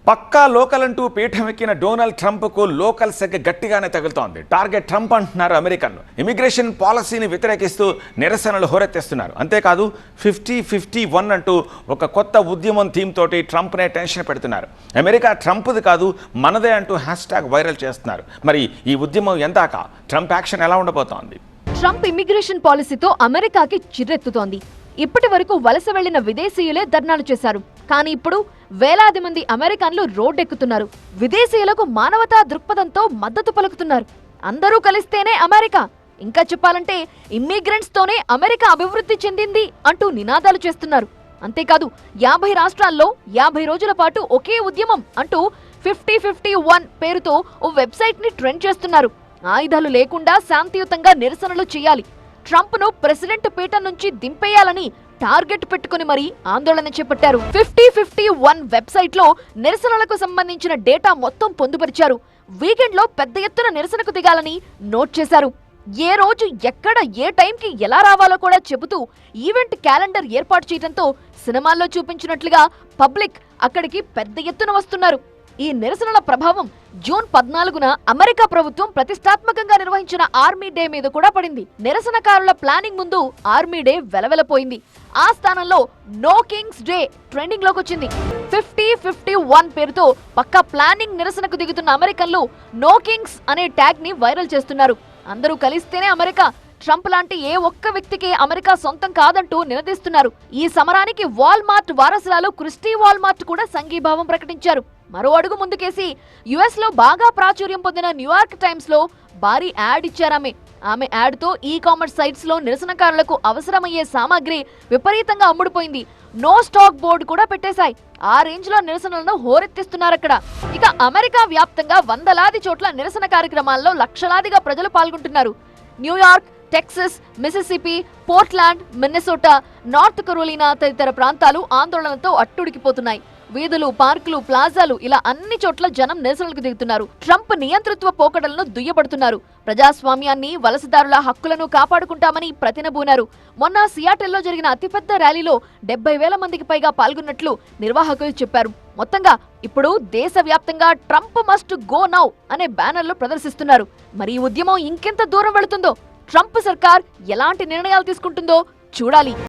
పక్కా local అంటూ పీఠమెక్కిన Donald ట్రంప్కు local సెగ గట్టిగానే తగులుతోంది. Target Trump అంటున్నారు అమెరికన్లు. ఇమిగ్రేషన్ పాలసీని వ్యతిరేకిస్తూ నిరసనలు హోరెత్తేస్తున్నారు. అంతేకాదు 50-51 అంటూ ఒక కొత్త ఉద్యమం థీమ్ తోటి ట్రంప్నే టెన్షన్ పెడుతున్నారు. అమెరికా ట్రంప్ది కాదు మనదే అంటూ హ్యాష్ట్యాగ్ వైరల్ చేస్తున్నారు. మరి ఈ ఉద్యమం ఎందాక ట్రంప్ యాక్షన్ ఎలా ఉండబోతోంది? ట్రంప్ ఇమిగ్రేషన్ పాలసీతో అమెరికాకి చిర్రెత్తుతోంది. ఇప్పటి వరకు వలస వెళ్లిన విదేశీయులే ధర్నాలు చేశారు. కానీ ఇప్పుడు వేలాది మంది అమెరికన్లు రోడ్డెక్కుతున్నారు. విదేశీయులకు మానవతా దృక్పథంతో మద్దతు పలుకుతున్నారు. అందరూ కలిస్తేనే అమెరికా, ఇంకా చెప్పాలంటే ఇమ్మిగ్రెంట్స్ తోనే అమెరికా అభివృద్ధి చెందింది అంటూ నినాదాలు చేస్తున్నారు. అంతేకాదు 50 రాష్ట్రాల్లో 50 రోజుల పాటు ఒకే ఉద్యమం అంటూ 50-51 పేరుతో ఓ వెబ్సైట్ ని ట్రెండ్ చేస్తున్నారు. ఆయుధాలు లేకుండా శాంతియుతంగా నిరసనలు చేయాలి, ట్రంప్ను ప్రెసిడెంట్ పీఠం నుంచి దింపేయాలని టార్గెట్ పెట్టుకుని మరీ ఆందోళన చేపట్టారు. 50-51 వెబ్సైట్ లో నిరసనలకు సంబంధించిన డేటా మొత్తం పొందుపరిచారు. వీకెండ్ లో పెద్ద ఎత్తున నిరసనకు దిగాలని నోట్ చేశారు. ఏ రోజు ఎక్కడ ఏ టైంకి ఎలా రావాలో కూడా చెబుతూ ఈవెంట్ క్యాలెండర్ ఏర్పాటు చేయడంతో సినిమాల్లో చూపించినట్లుగా పబ్లిక్ అక్కడికి పెద్ద ఎత్తున వస్తున్నారు. ఈ నిరసనల ప్రభావం జూన్ 14న అమెరికా ప్రభుత్వం ప్రతిష్టాత్మకంగా నిర్వహించిన ఆర్మీ డే మీద కూడా పడింది. నిరసనకారుల ప్లానింగ్ ముందు ఆర్మీ డే వెలవెలపోయింది. ఆ స్థానంలో నో కింగ్స్ డే ట్రెండింగ్ లోకి వచ్చింది. 50-51 పేరుతో పక్కా ప్లానింగ్ నిరసనకు దిగుతున్న అమెరికన్లు నో కింగ్స్ అనే ట్యాగ్ ని వైరల్ చేస్తున్నారు. అందరూ కలిస్తేనే అమెరికా, ట్రంప్ లాంటి ఏ ఒక్క వ్యక్తికి అమెరికా సొంతం కాదంటూ నిలదీస్తున్నారు. ఈ సమరానికి వాల్మార్ట్ వారసురాలు క్రిస్టీ వాల్మార్ట్ కూడా సంఘీభావం ప్రకటించారు. మరో అడుగు ముందుకేసి యుఎస్ లో బాగా ప్రాచుర్యం పొందిన న్యూయార్క్ టైమ్స్ లో భారీ యాడ్ ఇచ్చారామె. ఆమె యాడ్ తో ఈ కామర్స్ సైట్స్ లో నిరసనకారులకు అవసరమయ్యే సామాగ్రి విపరీతంగా అమ్ముడుపోయింది. నో స్టాక్ బోర్డు కూడా పెట్టేశాయి. ఆ రేంజ్ లో నిరసనలను హోరెత్తిస్తున్నారక్కడ. ఇక అమెరికా వ్యాప్తంగా వందలాది చోట్ల నిరసన కార్యక్రమాల్లో లక్షలాదిగా ప్రజలు పాల్గొంటున్నారు. New York, Texas, Mississippi, Portland, Minnesota, North Carolina తదితర ప్రాంతాలు ఆందోళనతో అట్టుడికిపోతున్నాయి. వీధులు, పార్కులు, ప్లాజాలు ఇలా అన్ని చోట్ల జనం నిరసనలకు దిగుతున్నారు. ట్రంప్ నియంతృత్వ పోకడలను దుయ్యబడుతున్నారు. ప్రజాస్వామ్యాన్ని, వలసదారుల హక్కులను కాపాడుకుంటామని ప్రతినబూనారు. మొన్న సియాటెల్లో జరిగిన అతిపెద్ద ర్యాలీలో 70,000 మందికి పైగా పాల్గొన్నట్లు నిర్వాహకులు చెప్పారు. మొత్తంగా ఇప్పుడు దేశవ్యాప్తంగా ట్రంప్ మస్ట్ గో నౌ అనే బ్యానర్లు ప్రదర్శిస్తున్నారు. మరి ఈ ఉద్యమం ఇంకెంత దూరం వెళుతుందో, ట్రంప్ సర్కార్ ఎలాంటి నిర్ణయాలు తీసుకుంటుందో చూడాలి.